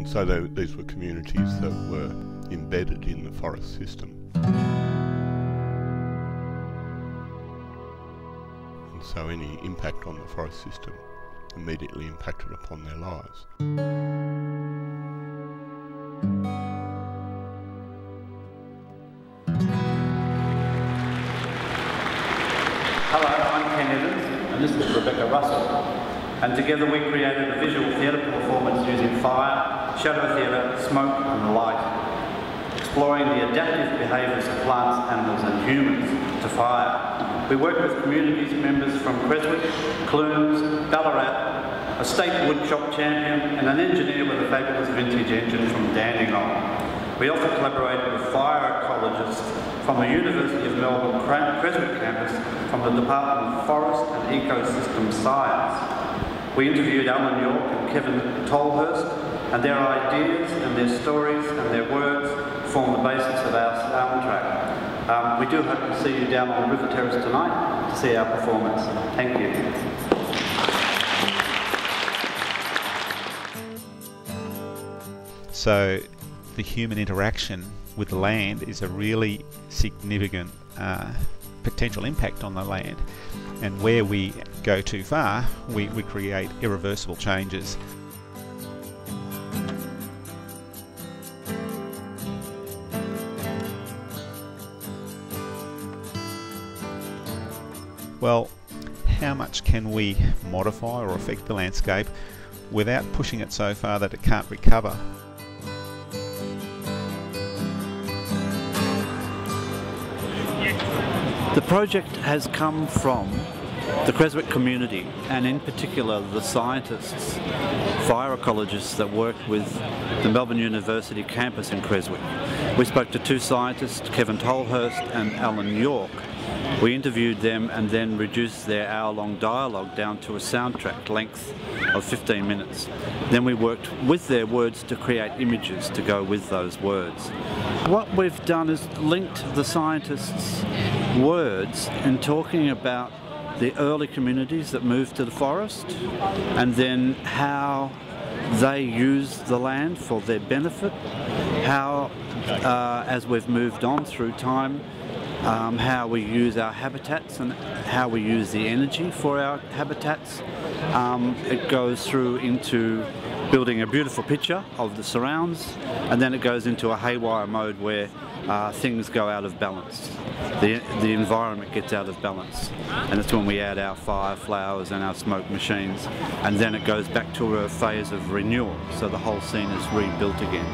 So these were communities that were embedded in the forest system. And so any impact on the forest system immediately impacted upon their lives. Hello, I'm Ken Evans, and this is Rebecca Russell. And together we created a visual theatre performance using fire, shadow theatre, smoke and light, exploring the adaptive behaviours of plants, animals and humans to fire. We worked with communities members from Creswick, Clunes, Ballarat, a state woodshop champion and an engineer with a fabulous vintage engine from Dandenong. We also collaborated with fire ecologists from the University of Melbourne Creswick campus from the Department of Forest and Ecosystem Science. We interviewed Alan York and Kevin Tolhurst, and their ideas and their stories and their words form the basis of our soundtrack. We do hope to see you down on the River Terrace tonight to see our performance. Thank you. So the human interaction with the land is a really significant potential impact on the land, and where we go too far, we create irreversible changes. Well, how much can we modify or affect the landscape without pushing it so far that it can't recover? The project has come from the Creswick community, and in particular the scientists, fire ecologists that work with the Melbourne University campus in Creswick. We spoke to two scientists, Kevin Tolhurst and Alan York. We interviewed them and then reduced their hour-long dialogue down to a soundtrack length of 15 minutes. Then we worked with their words to create images to go with those words. What we've done is linked the scientists' words in talking about the early communities that moved to the forest, and then how they used the land for their benefit, how as we've moved on through time, how we use our habitats and how we use the energy for our habitats. It goes through into building a beautiful picture of the surrounds, and then it goes into a haywire mode where things go out of balance. The environment gets out of balance, and that's when we add our fire flowers and our smoke machines, and then it goes back to a phase of renewal, so the whole scene is rebuilt again.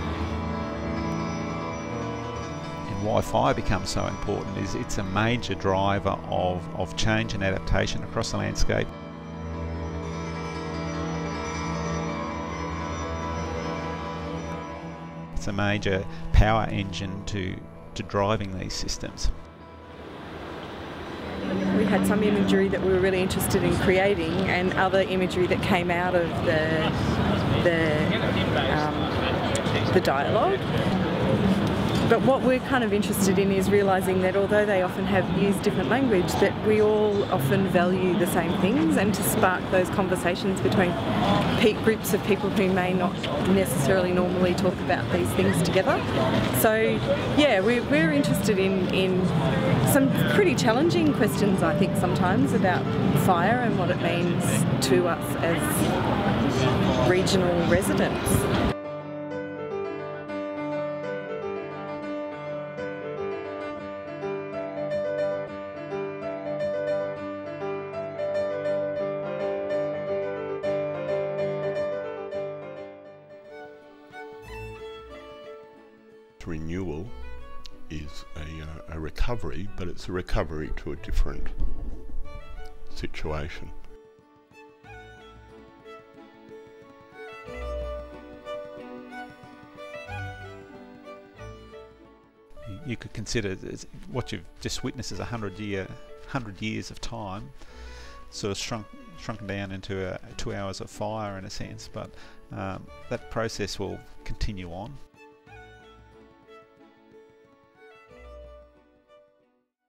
Why fire becomes so important is it's a major driver of change and adaptation across the landscape. It's a major power engine to driving these systems. We had some imagery that we were really interested in creating, and other imagery that came out of the dialogue. But what we're kind of interested in is realising that although they often have used different language, that we all often value the same things, and to spark those conversations between groups of people who may not necessarily normally talk about these things together. So yeah, we're interested in some pretty challenging questions, I think, sometimes about fire and what it means to us as regional residents. Renewal is a recovery, but it's a recovery to a different situation. You could consider what you've just witnessed as 100 years of time, sort of shrunken down into 2 hours of fire in a sense, but that process will continue on.